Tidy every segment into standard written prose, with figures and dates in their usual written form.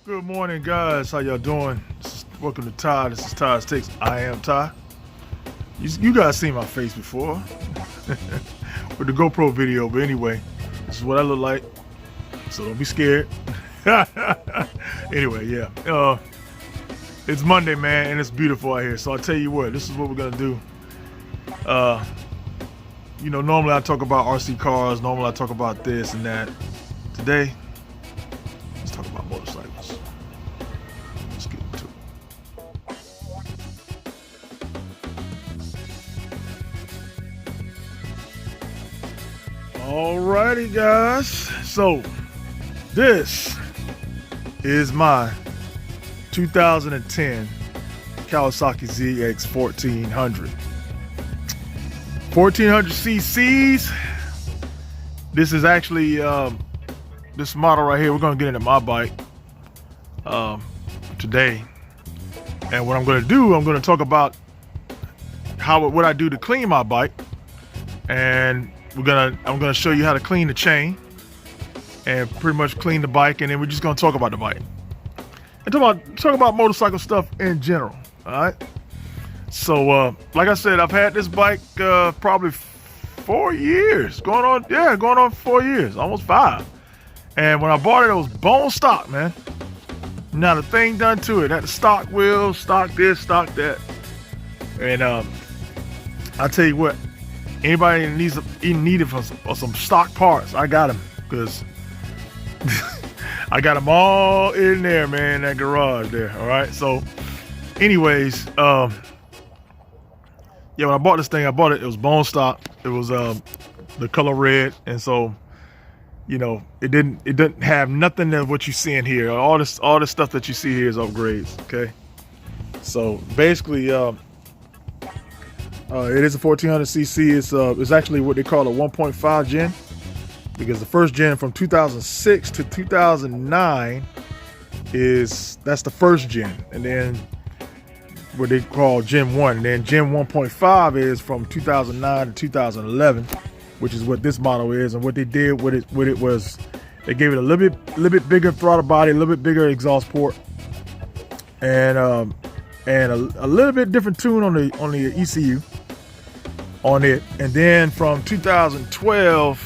Good morning, guys. How y'all doing? Welcome to Ty. This is Ty's Takes. I am Ty. You guys seen my face before with the GoPro video, but anyway, this is what I look like. So don't be scared. Anyway, yeah. It's Monday, man, and it's beautiful out here. So I'll tell you what. This is what we're gonna do. Normally I talk about RC cars. Normally I talk about this and that. Today, let's talk about motorcycles. Let's get into it. Alrighty, guys. So this is my 2010 Kawasaki ZX 1400. 1400 cc's. This is actually this model right here. We're gonna get into my bike today, and what I'm gonna do, I'm gonna talk about what I do to clean my bike, and I'm gonna show you how to clean the chain and pretty much clean the bike, and then we're just gonna talk about the bike and talk about motorcycle stuff in general. All right. So, like I said, I've had this bike probably 4 years, going on 4 years, almost 5. And when I bought it, it was bone stock, man. Not a thing done to it. Had the stock wheels, stock this, stock that. And I tell you what, anybody in need of some stock parts, I got them, because I got them all in there, man, that garage there. All right. So, anyways, yeah, when I bought this thing, it was bone stock. It was the color red, and so it didn't have nothing of what you see in here. All this stuff that you see here is upgrades. Okay, so basically, it is a 1400 cc. It's actually what they call a 1.5 gen, because the first gen from 2006 to 2009 that's the first gen, and then what they call Gen 1. And then Gen 1.5 is from 2009 to 2011, which is what this model is. And what they did with it was they gave it a little bit bigger throttle body, a little bit bigger exhaust port, and a little bit different tune on the ECU on it. And then from 2012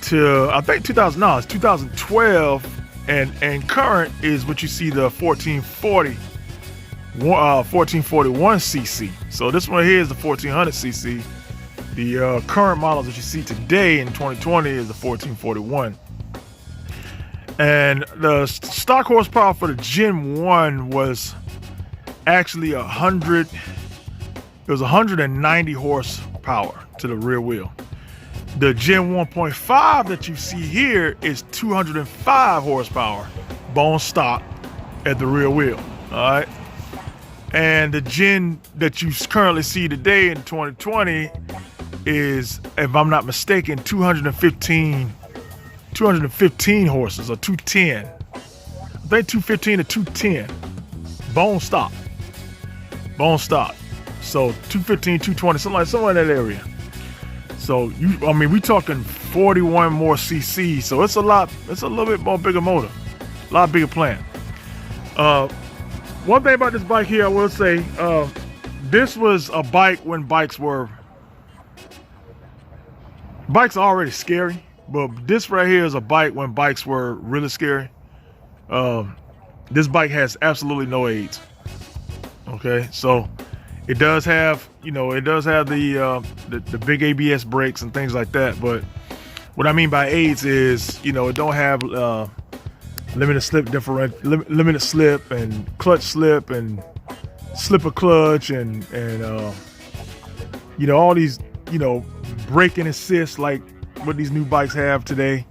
to I think 2012 and current is what you see, the 1441 cc. So this one here is the 1400 cc. The current models that you see today in 2020 is the 1441. And the stock horsepower for the Gen 1 was actually 100. It was 190 horsepower to the rear wheel. The Gen 1.5 that you see here is 205 horsepower, bone stock at the rear wheel. All right. And the gen that you currently see today in 2020 is, if I'm not mistaken, 215 horses, or 210. I think 215 to 210. Bone stock. So 215, 220, somewhere in that area. So we talking 41 more cc. So it's a little bit more bigger motor, a lot bigger plant. One thing about this bike here, I will say, this was a bike when bikes are already scary, but this right here is a bike when bikes were really scary. This bike has absolutely no aids. Okay, so it does have, the big ABS brakes and things like that, but what I mean by aids is, it don't have limited slip and clutch slip and slipper clutch and all these brake and assist like what these new bikes have today.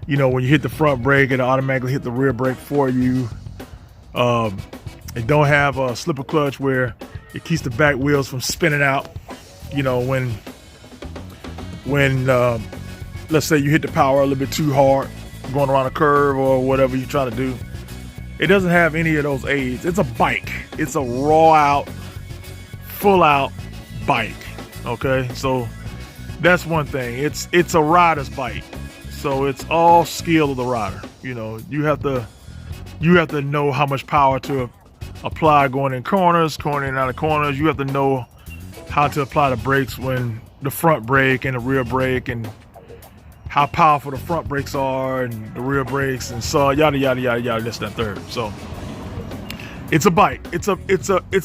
When you hit the front brake, it automatically hit the rear brake for you. It don't have a slipper clutch where it keeps the back wheels from spinning out. When let's say you hit the power a little bit too hard, going around a curve or whatever you're trying to do. It doesn't have any of those aids. It's a bike. It's a raw out, full out bike. Okay, so that's one thing. It's a rider's bike, so it's all skill of the rider. You know, you have to know how much power to apply going in corners, in and out of corners. You have to know how to apply the brakes when the front brake and the rear brake, and how powerful the front brakes are and the rear brakes, and so yada yada yada yada, this, that, third. So it's a bike. It's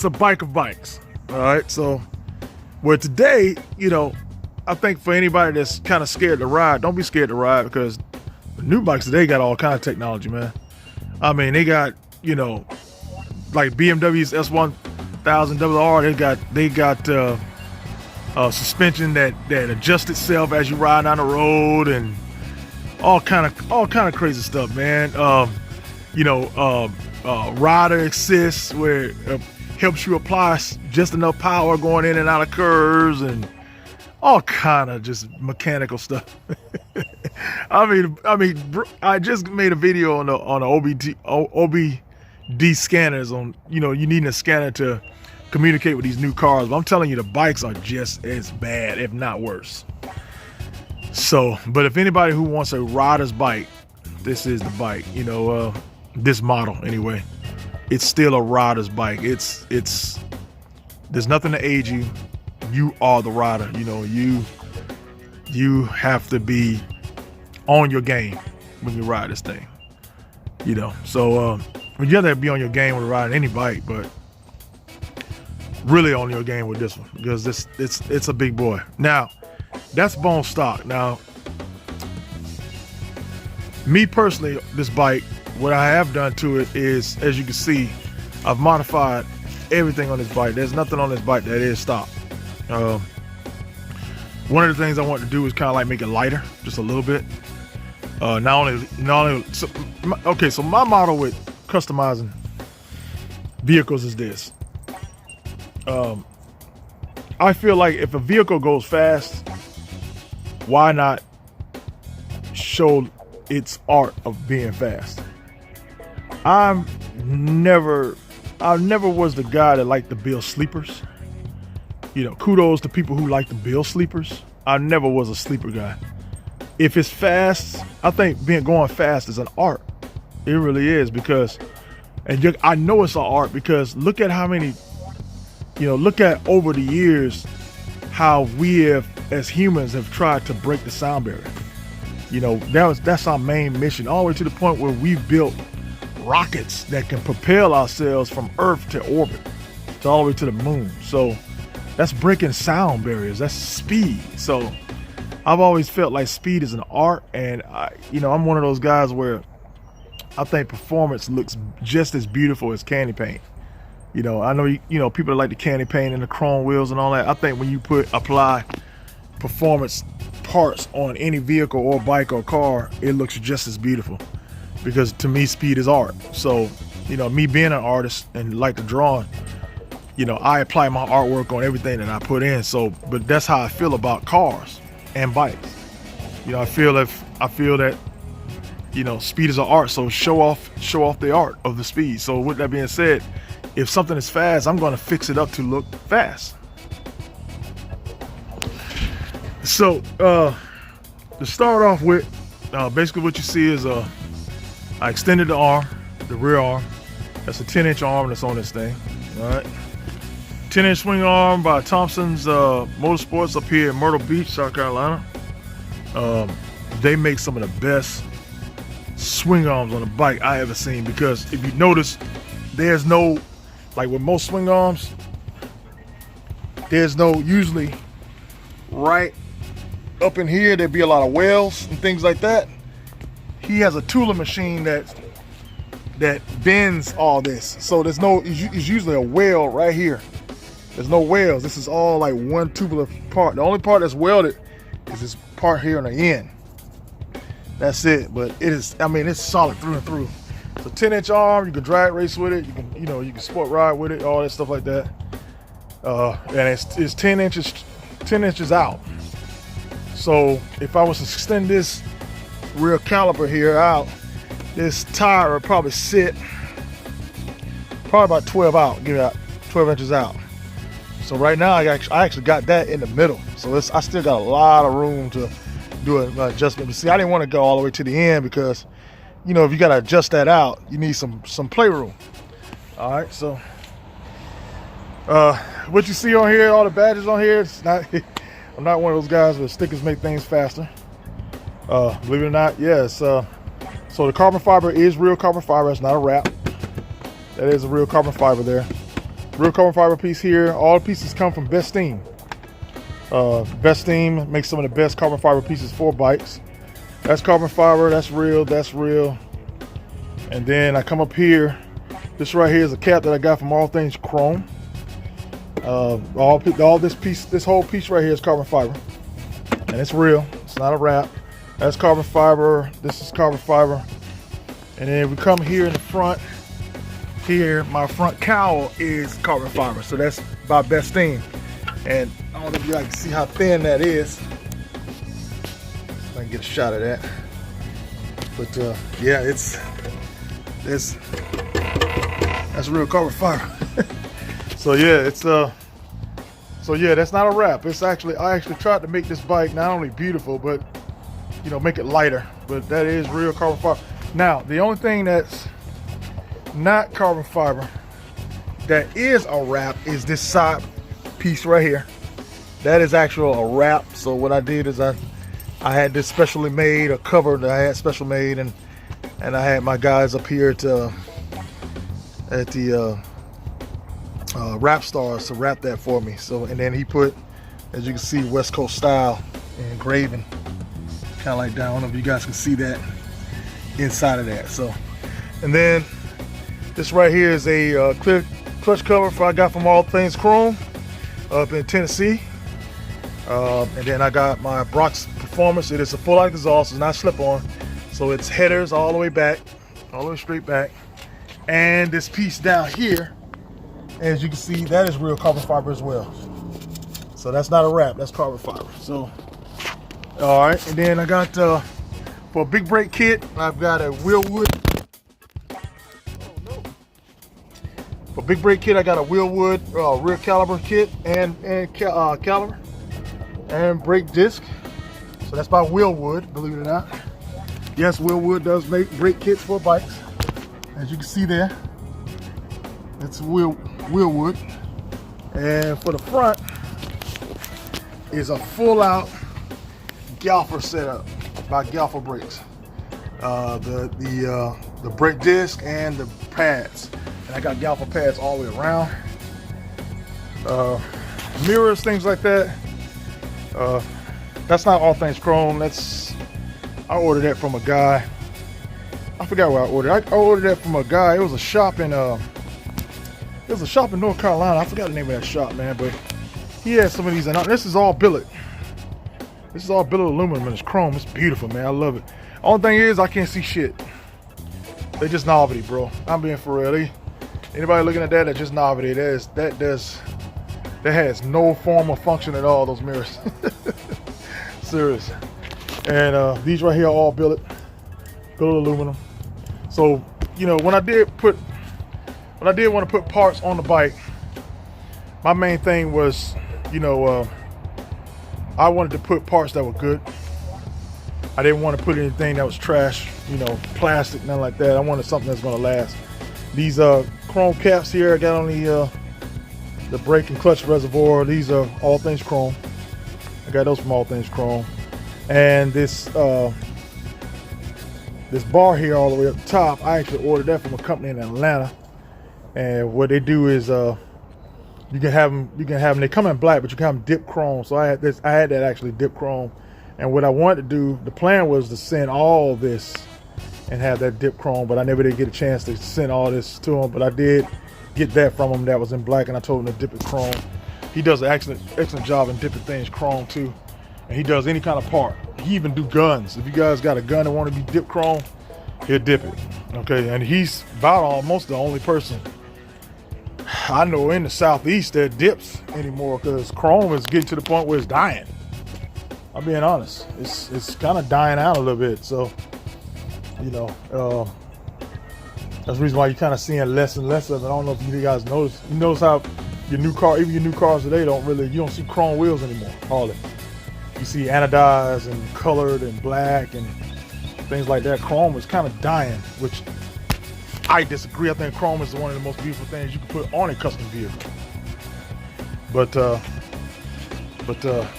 a bike of bikes. All right. So where today, you know, I think for anybody that's kind of scared to ride, don't be scared to ride, because the new bikes today got all kind of technology, man. I mean, they got, you know, like BMW's S1000RR, they got suspension that adjusts itself as you ride down the road, and all kind of crazy stuff, man. You know, rider assist, where it helps you apply just enough power going in and out of curves, and all kind of just mechanical stuff. I mean, I just made a video on the OBD scanners, on, you know, you need a scanner to communicate with these new cars. But I'm telling you, the bikes are just as bad, if not worse. So, but if anybody who wants a rider's bike, this is the bike. You know, this model anyway. It's still a rider's bike. It's there's nothing to age you. You are the rider. You know, you have to be on your game when you ride this thing. You know, so you have to be on your game when riding any bike, but really on your game with this one, because it's a big boy. Now, that's bone stock. Now, me personally, this bike, what I have done to it is, as you can see, I've modified everything on this bike. There's nothing on this bike that is stock. One of the things I want to do is kind of like make it lighter, just a little bit. So my motto with customizing vehicles is this. I feel like if a vehicle goes fast, why not show its art of being fast? I never was the guy that liked to build sleepers. You know, kudos to people who like to build sleepers. I never was a sleeper guy. If it's fast, I think going fast is an art. It really is, because, and I know it's an art because look at how many, you know, look at over the years how we have, as humans, have tried to break the sound barrier. You know, that's our main mission, all the way to the point where we've built rockets that can propel ourselves from Earth to orbit, to all the way to the moon. So that's breaking sound barriers. That's speed. So I've always felt like speed is an art, and I'm one of those guys where I think performance looks just as beautiful as candy paint. You know, I know people that like the candy paint and the chrome wheels and all that. I think when you apply performance parts on any vehicle or bike or car, it looks just as beautiful, because to me, speed is art. So, you know, me being an artist and like to draw, you know, I apply my artwork on everything that I put in. So, but that's how I feel about cars and bikes. You know, I feel that, you know, speed is an art. So show off the art of the speed. So with that being said, if something is fast, I'm going to fix it up to look fast. So to start off with, basically what you see is I extended the arm, the rear arm. That's a 10-inch arm that's on this thing. All right. 10-inch swing arm by Thompson's Motorsports up here in Myrtle Beach, South Carolina. They make some of the best swing arms on a bike I ever seen, because if you notice, there's no, like with most swing arms, there's no, usually right up in here, there'd be a lot of wells and things like that. He has a tooling machine that bends all this. So it's usually a well right here. There's no wells. This is all like one tubular part. The only part that's welded is this part here on the end. That's it. But it is, I mean, it's solid through and through. It's a 10-inch arm. You can drag race with it. You can sport ride with it, all that stuff like that. And it's 10 inches out. So if I was to extend this rear caliper here out, this tire would probably sit about 12 inches out. So right now I actually got that in the middle. So I still got a lot of room to do an adjustment. But see, I didn't want to go all the way to the end because, you know, if you got to adjust that out, you need some playroom. All right, so what you see on here, all the badges on here, it's not. I'm not one of those guys where stickers make things faster. Believe it or not, yes. So the carbon fiber is real carbon fiber. It's not a wrap. That is a real carbon fiber there. Real carbon fiber piece here. All the pieces come from Best Steam. Best Steam makes some of the best carbon fiber pieces for bikes. That's carbon fiber. That's real. That's real. And then I come up here. This right here is a cap that I got from All Things Chrome. All this piece, this whole piece right here is carbon fiber, and it's real. It's not a wrap. That's carbon fiber. This is carbon fiber. And then we come here in the front. Here, my front cowl is carbon fiber. So that's by Best Steam. And I don't know if you guys can see how thin that is. If I can get a shot of that. But yeah, that's real carbon fiber. So yeah, that's not a wrap. It's actually, I actually tried to make this bike not only beautiful, but you know, make it lighter. But that is real carbon fiber. Now, the only thing that's not carbon fiber that is a wrap is this side piece right here. That is actual a wrap. So what I did is I had this specially made, a cover that I had special made, and I had my guys up here at the Wrap Stars to wrap that for me. So, and then he put, as you can see, West Coast style engraving, kind of like that. I don't know if you guys can see that inside of that. So, and then this right here is a clear clutch cover I got from All Things Chrome up in Tennessee. And then I got my Brock's Performance. It is a full light exhaust, it's not slip on. So it's headers all the way back, all the way straight back. And this piece down here, as you can see, that is real carbon fiber as well. So that's not a wrap, that's carbon fiber. So, all right, and then I got, for a big brake kit, I've got a Wheelwood. For big brake kit, I got a Wheelwood rear caliper kit and caliper and brake disc. So that's by Wheelwood, believe it or not. Yes, Wheelwood does make brake kits for bikes. As you can see there, it's Wheelwood. And for the front is a full out Galfer setup by Galfer brakes. The brake disc and the pads. And I got Galfer pads all the way around. Mirrors, things like that. That's not All Things Chrome. I ordered that from a guy. I forgot where I ordered. I ordered that from a guy. It was a shop in North Carolina. I forgot the name of that shop, man. But he had some of these, and this is all billet. This is all billet aluminum and it's chrome. It's beautiful, man. I love it. Only thing is I can't see shit. They just novelty, bro. I'm being for real. Anybody looking at that, that's just novelty. That has no form or function at all, those mirrors. Serious. And these right here are all billet aluminum. So, you know, when I did want to put parts on the bike, my main thing was, you know, I wanted to put parts that were good. I didn't want to put anything that was trash, you know, plastic, nothing like that. I wanted something that's going to last. These chrome caps here I got on the brake and clutch reservoir. These are All Things Chrome. I got those from All Things Chrome. And this bar here all the way up the top, I actually ordered that from a company in Atlanta. And what they do is you can have them, they come in black, but you can have them dip chrome. So I had that actually dip chrome. And what I wanted to do, the plan was to send all this and have that dip chrome, but I never did get a chance to send all this to him. But I did get that from him that was in black, and I told him to dip it chrome. He does an excellent job in dipping things chrome too. And he does any kind of part. He even do guns. If you guys got a gun that want to be dip chrome, he'll dip it. Okay, and he's about almost the only person I know in the Southeast that dips anymore, because chrome is getting to the point where it's dying. I'm being honest. It's kind of dying out a little bit. So, you know, that's the reason why you're kind of seeing less and less of it. I don't know if you guys notice. You notice how your new car, even your new cars today, you don't see chrome wheels anymore, hardly. You see anodized and colored and black and things like that. Chrome is kind of dying, which I disagree. I think chrome is one of the most beautiful things you can put on a custom vehicle. But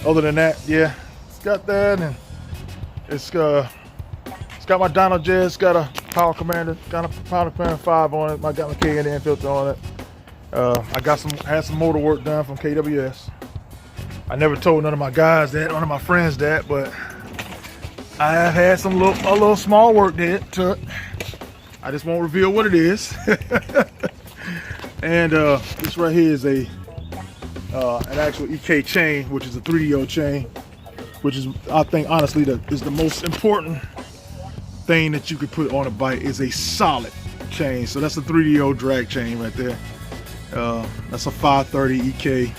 other than that, yeah, it's got that, and it's got my dyno jet. It's got a power commander, got a power commander 5 on it. I got my K&N filter on it. I had some motor work done from KWS. I never told none of my guys that, none of my friends that, but I have had a little small work did to it. I just won't reveal what it is. And this right here is an actual EK chain, which is a 3DO chain, which is, I think, honestly, is the most important thing that you could put on a bike is a solid chain. So that's a 3DO drag chain right there. That's a 530 EK.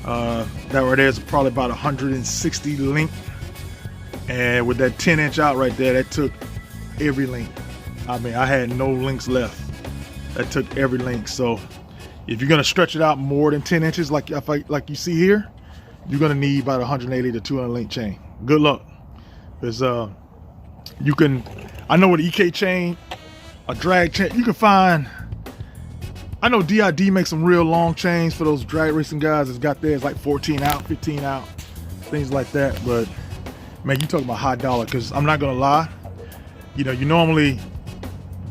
That right there is probably about 160 link, and with that 10-inch out right there, that took every link. I mean, I had no links left. That took every link. So if you're gonna stretch it out more than 10 inches, like you see here, you're gonna need about 180 to 200 link chain. Good luck, because you can. I know with the EK chain, a drag chain, you can find. I know DID makes some real long chains for those drag racing guys that's got theirs like 14 out, 15 out, things like that. But man, you talking about high dollar, because I'm not gonna lie, you know, you normally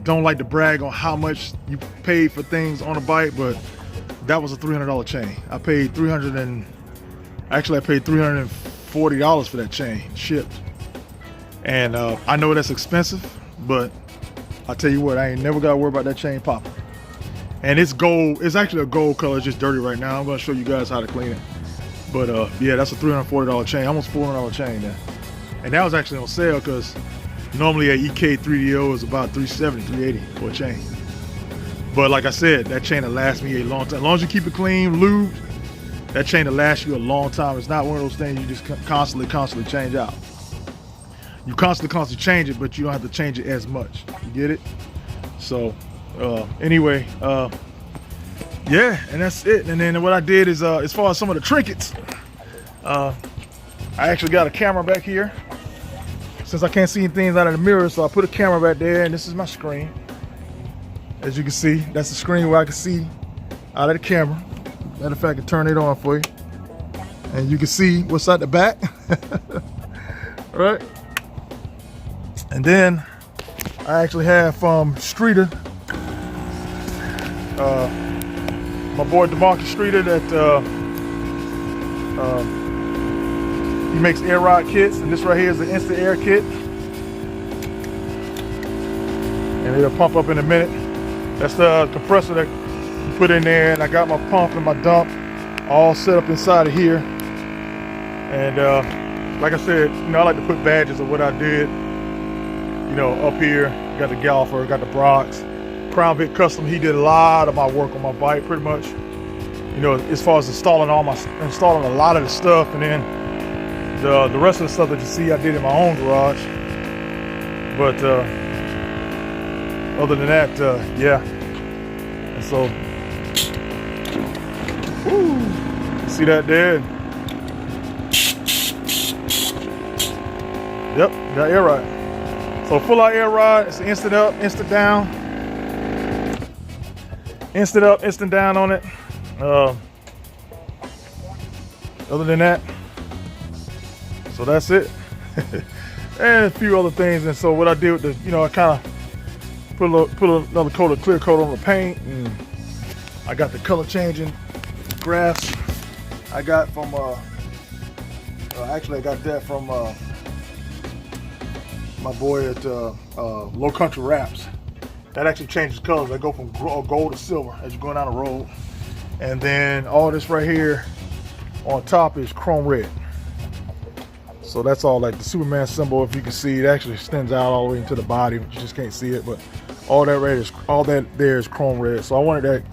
don't like to brag on how much you paid for things on a bike, but that was a $300 chain. I paid $340 for that chain shipped. And I know that's expensive, but I tell you what, I ain't never got to worry about that chain popping. And it's gold. It's actually a gold color. It's just dirty right now. I'm going to show you guys how to clean it. But yeah, that's a $340 chain, almost $400 chain there. And that was actually on sale, because normally a EK 3DO is about $370, $380 for a chain. But like I said, that chain will last me a long time. As long as you keep it clean, lubed, that chain will last you a long time. It's not one of those things you just constantly change out. You constantly change it, but you don't have to change it as much. You get it? So anyway, yeah, and that's it. And then what I did is, as far as some of the trinkets, I actually got a camera back here, since I can't see things out of the mirror. So I put a camera back there, and this is my screen. As you can see, that's the screen where I can see out of the camera. Matter of fact, I can turn it on for you, and you can see what's at the back. Right? And then I actually have from Streeter, my boy DeMarcus Streeter, that he makes air rod kits, and this right here is the instant air kit, and it'll pump up in a minute. That's the compressor that you put in there, and I got my pump and my dump all set up inside of here. And like I said, you know, I like to put badges of what I did. You know, up here, got the Galfer, got the Brox. Crown Vic Custom, he did a lot of my work on my bike, pretty much. You know, as far as installing a lot of the stuff, and then the rest of the stuff that you see, I did in my own garage. But other than that, yeah. And so, woo, see that there? Yep, got air ride. So full out air ride, it's instant up, instant down. Instant up, instant down on it. Other than that, so that's it. And a few other things. And so what I did with the, you know, I kind of put another coat of clear coat on the paint, and I got the color changing graphs. I got from actually I got that from my boy at Low Country Wraps. That actually changes colors. They go from gold to silver as you're going down the road. And then all this right here on top is chrome red. So that's all like the Superman symbol. If you can see, it actually extends out all the way into the body, but you just can't see it. But all that there is chrome red. So I wanted that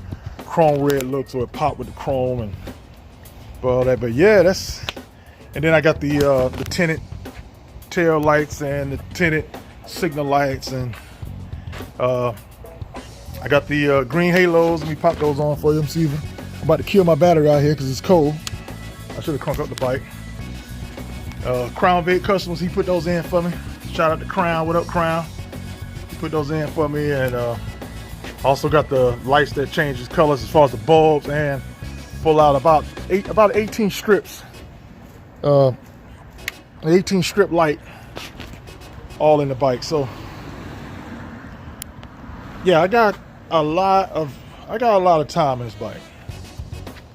chrome red look, so it popped with the chrome and all that. But yeah, that's. And then I got the tinted tail lights and the tinted signal lights, and I got the green halos. Let me pop those on for you. I'm about to kill my battery out here because it's cold. I should have cranked up the bike. Crown Vic Customs, he put those in for me. Shout out to Crown. What up, Crown? He put those in for me, and also got the lights that changes colors as far as the bulbs, and pull out about 18 strips. 18 strip light, all in the bike. So yeah, I got a lot of time in this bike.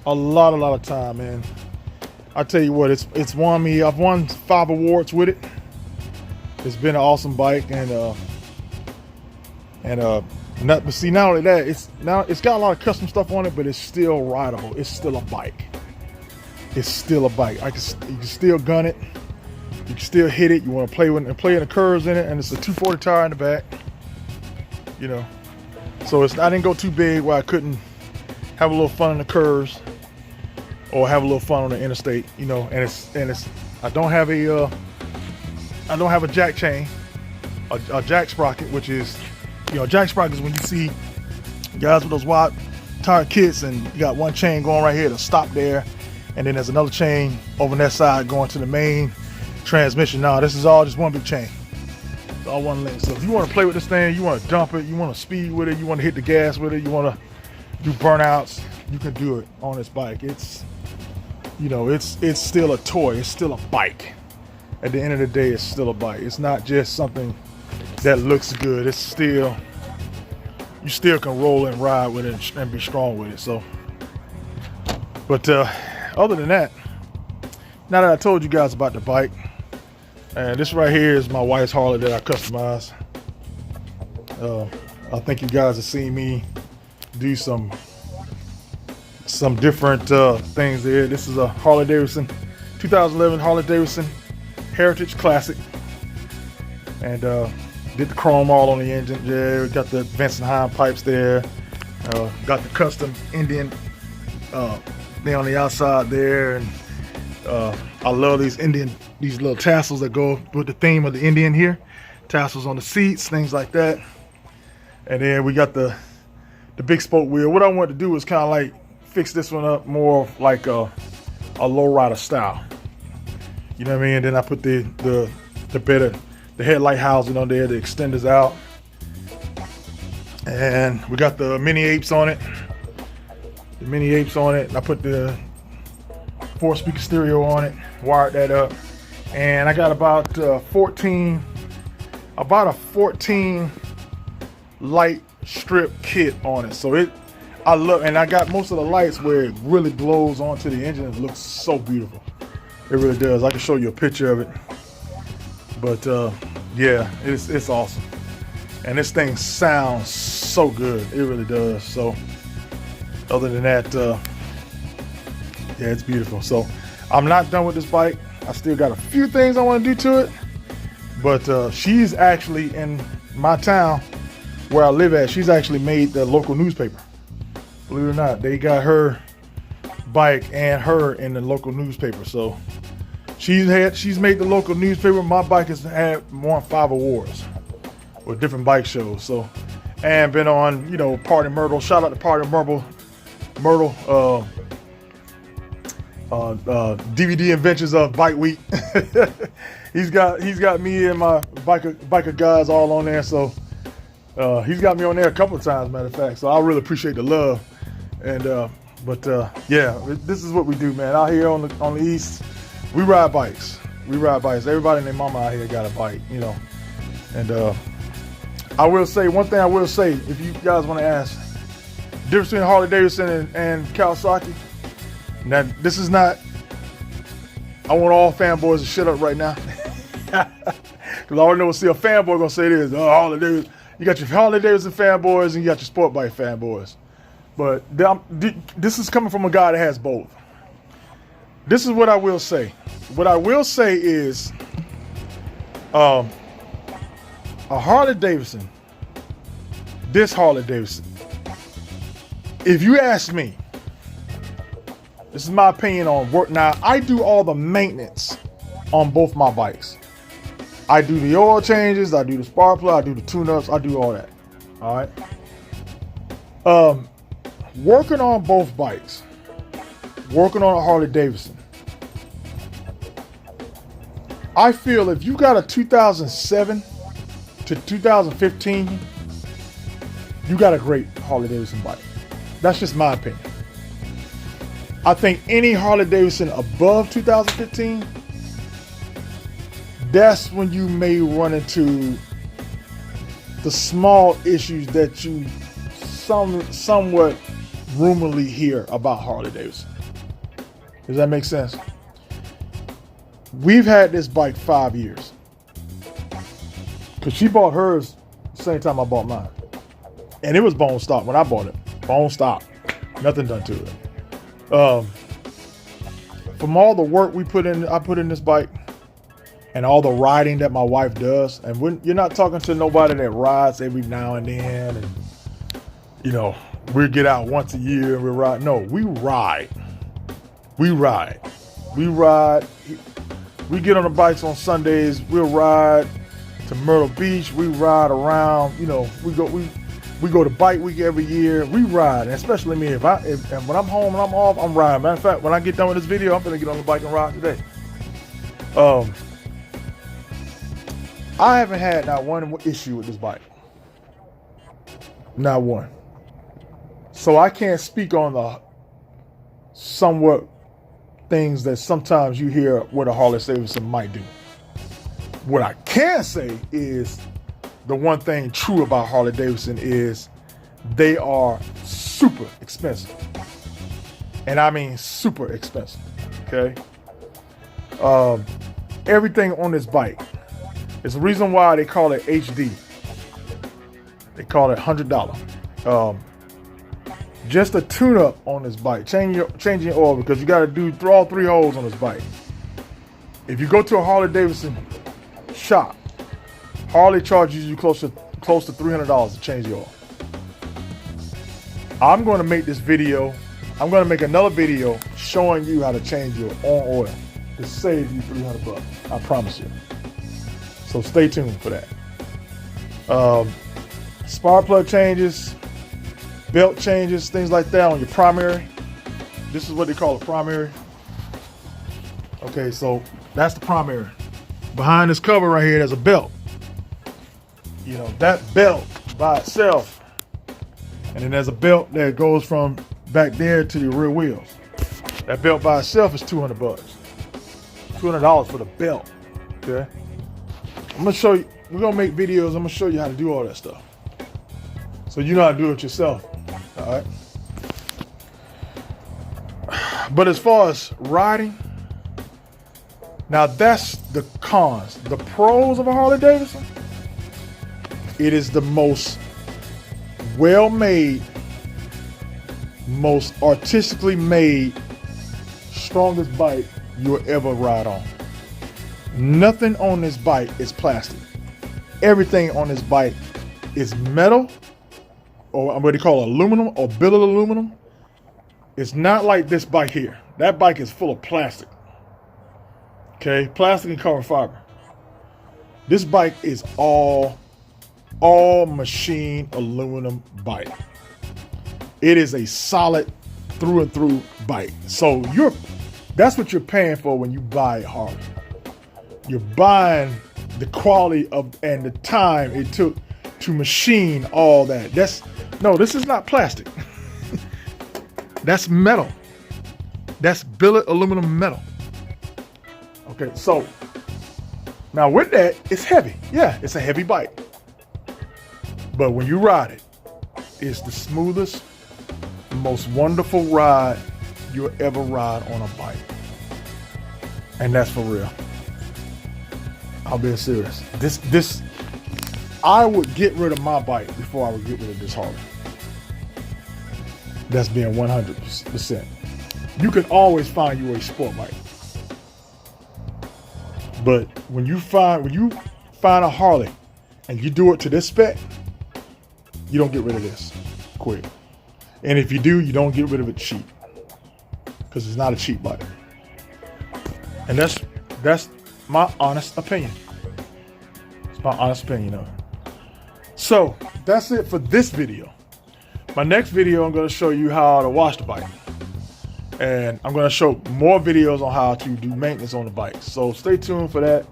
A lot of time, man. I tell you what, it's won me. I've won 5 awards with it. It's been an awesome bike, and not only that, it's got a lot of custom stuff on it, but it's still rideable. It's still a bike. It's still a bike. You can still gun it. You can still hit it. You want to play in the curves in it, and it's a 240 tire in the back. You know, so I didn't go too big where I couldn't have a little fun in the curves or have a little fun on the interstate. You know, and I don't have a jack chain, a jack sprocket, which is, you know, jack sprocket is when you see guys with those wide tire kits and you got one chain going right here to stop there, and then there's another chain over on that side going to the main transmission. No, this is all just one big chain. It's all one link. So if you want to play with this thing, you want to dump it, you want to speed with it, you want to hit the gas with it, you want to do burnouts, you can do it on this bike. It's, you know, it's still a toy. It's still a bike. At the end of the day, it's still a bike. It's not just something that looks good. It's still, you still can roll and ride with it and be strong with it. So, but other than that, now that I told you guys about the bike, and this right here is my wife's Harley that I customized. I think you guys have seen me do some different things there. This is a Harley Davidson, 2011 Harley Davidson Heritage Classic, and did the chrome all on the engine. Yeah, we got the Vincent Hine pipes there. Got the custom Indian thing on the outside there, and I love these little tassels that go with the theme of the Indian here. Tassels on the seats, things like that. And then we got the big spoke wheel. What I wanted to do was kind of like fix this one up more like a lowrider style. You know what I mean? And then I put the headlight housing on there, the extenders out. And we got the mini apes on it. And I put the 4-speaker stereo on it, wired that up. And I got about 14 light strip kit on it. So and I got most of the lights where it really glows onto the engine. It looks so beautiful. It really does. I can show you a picture of it. But yeah, it's awesome. And this thing sounds so good. It really does. So other than that, yeah, it's beautiful. So I'm not done with this bike. I still got a few things I want to do to it. But she's actually in my town where I live at. She's actually made the local newspaper. Believe it or not, they got her bike and her in the local newspaper. So she's made the local newspaper. My bike has won 5 awards with different bike shows. So, and been on, you know, Party Myrtle. Shout out to Party Myrtle. DVD Adventures of Bike Week. he's got me and my biker guys all on there. So he's got me on there a couple of times, matter of fact. So I really appreciate the love. And yeah, this is what we do, man. Out here on the East, we ride bikes. Everybody and their mama out here got a bike, you know. And I will say one thing. If you guys want to ask, the difference between Harley Davidson and Kawasaki. Now, this is not, I want all fanboys to shut up right now. Because I already know what a fanboy going to say this. Oh, Harley Davidson. You got your Harley Davidson fanboys and you got your sport bike fanboys. But this is coming from a guy that has both. This is what I will say. What I will say is a Harley Davidson, this Harley Davidson, if you ask me, this is my opinion on work. Now, I do all the maintenance on both my bikes. I do the oil changes, I do the spark plug, I do the tune-ups, I do all that. All right. Working on both bikes, working on a Harley Davidson, I feel if you got a 2007 to 2015, you got a great Harley Davidson bike. That's just my opinion. I think any Harley Davidson above 2015, that's when you may run into the small issues that you somewhat rumorly hear about Harley Davidson. Does that make sense? We've had this bike 5 years. Because she bought hers the same time I bought mine. And it was bone stock when I bought it. Bone stock. Nothing done to it. From all the work I put in this bike, and all the riding that my wife does, and when you're not talking to nobody that rides every now and then, and you know, we get out once a year and we ride. No, we ride. We ride. We ride. We get on the bikes on Sundays. We'll ride to Myrtle Beach. We ride around. You know, we go to Bike Week every year. We ride, and especially me. And when I'm home and I'm off, I'm riding. Matter of fact, when I get done with this video, I'm gonna get on the bike and ride today. I haven't had not one issue with this bike. Not one. So I can't speak on the somewhat things that sometimes you hear what a Harley Davidson might do. What I can say is the one thing true about Harley Davidson is they are super expensive. And I mean super expensive, okay? Everything on this bike, it's the reason why they call it HD. They call it $100. Just a tune-up on this bike, changing oil, because you got to throw all 3 holes on this bike. If you go to a Harley Davidson shop, Harley charges you close to $300 to change the oil. I'm going to make this video. I'm going to make another video showing you how to change your own oil to save you $300. I promise you. So stay tuned for that. Spark plug changes, belt changes, things like that on your primary. This is what they call a primary. Okay, so that's the primary. Behind this cover right here, there's a belt. You know, that belt by itself. And then there's a belt that goes from back there to your rear wheels. That belt by itself is $200. $200 for the belt. Okay. I'm gonna show you, we're gonna make videos, I'm gonna show you how to do all that stuff. So you know how to do it yourself. Alright. But as far as riding, now that's the cons. The pros of a Harley Davidson, it is the most well-made, most artistically made, strongest bike you'll ever ride on. Nothing on this bike is plastic. Everything on this bike is metal, or what they call aluminum or billet aluminum. It's not like this bike here. That bike is full of plastic. Okay, plastic and carbon fiber. This bike is all machine aluminum bike. It is a solid through and through bike. So that's what you're paying for when you buy a Harley. You're buying the quality of and the time it took to machine all that. This is not plastic. That's metal. That's billet aluminum metal. Okay, so now with that, it's heavy. Yeah, it's a heavy bike. But when you ride it, it's the smoothest, most wonderful ride you'll ever ride on a bike. And that's for real. I'm being serious. I would get rid of my bike before I would get rid of this Harley. That's being 100%. You can always find you a sport bike. But when you find a Harley and you do it to this spec, you don't get rid of this quick. And if you do, you don't get rid of it cheap. Because it's not a cheap bike. And that's my honest opinion. It's my honest opinion of it. So that's it for this video. My next video, I'm going to show you how to wash the bike. And I'm going to show more videos on how to do maintenance on the bike. So stay tuned for that.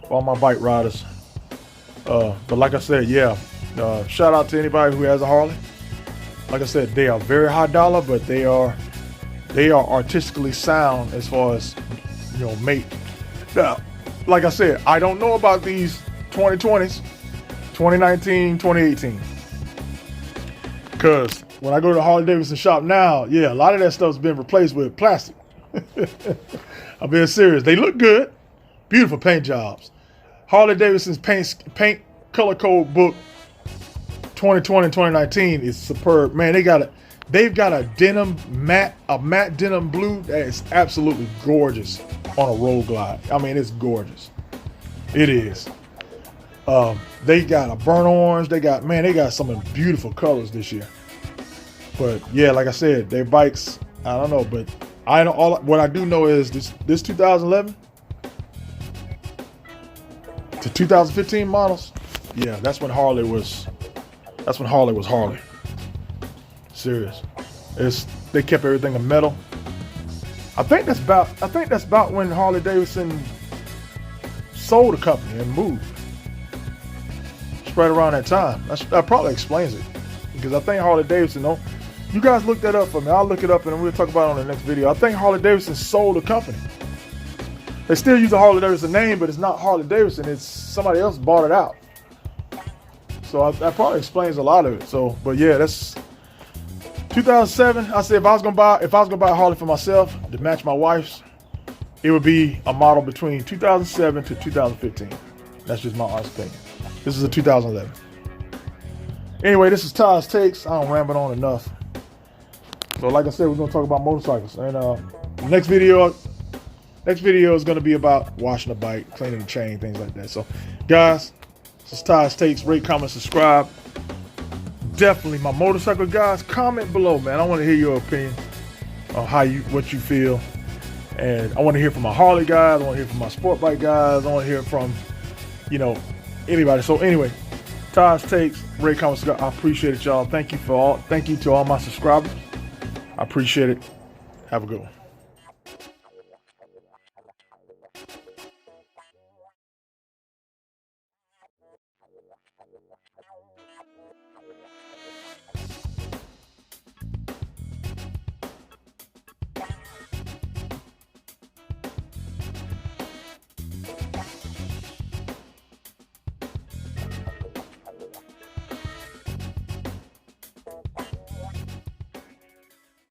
for all my bike riders. But like I said, yeah, shout out to anybody who has a Harley. Like I said, they are very high dollar, but they are artistically sound as far as, you know, mate. Now, like I said, I don't know about these 2020s, 2019, 2018. Because when I go to the Harley Davidson shop now, yeah, a lot of that stuff's been replaced with plastic. I'm being serious. They look good. Beautiful paint jobs. Harley Davidson's paint color code book 2020 and 2019 is superb. Man, they've got a matte denim blue that is absolutely gorgeous on a road glide. I mean, it's gorgeous. It is. They got a burnt orange. They got some beautiful colors this year. But yeah, like I said, their bikes, I don't know, but what I do know is this 2011 to 2015 models. Yeah, that's when Harley was Harley. Serious. They kept everything in metal. I think that's about when Harley Davidson sold the company and moved. It's right around that time. That probably explains it. Because I think Harley Davidson, you guys look that up for me. I'll look it up and we'll talk about it on the next video. I think Harley Davidson sold the company. They still use the Harley Davidson name, but it's not Harley Davidson. It's somebody else bought it out. So that probably explains a lot of it. So, but yeah, that's 2007. I said if I was gonna buy a Harley for myself to match my wife's, it would be a model between 2007 to 2015. That's just my honest opinion. This is a 2011. Anyway, this is Ty's Takes. I don't ramble on enough. So like I said, we're gonna talk about motorcycles. And next video is gonna be about washing the bike, cleaning the chain, things like that. So guys, this is Ty's Takes. Rate, comment, subscribe. Definitely, my motorcycle guys, comment below, man. I want to hear your opinion on what you feel. And I want to hear from my Harley guys. I want to hear from my sport bike guys. I want to hear from, anybody. So anyway, Ty's Takes, rate, comment, subscribe. I appreciate it, y'all. Thank you to all my subscribers. I appreciate it. Have a good one.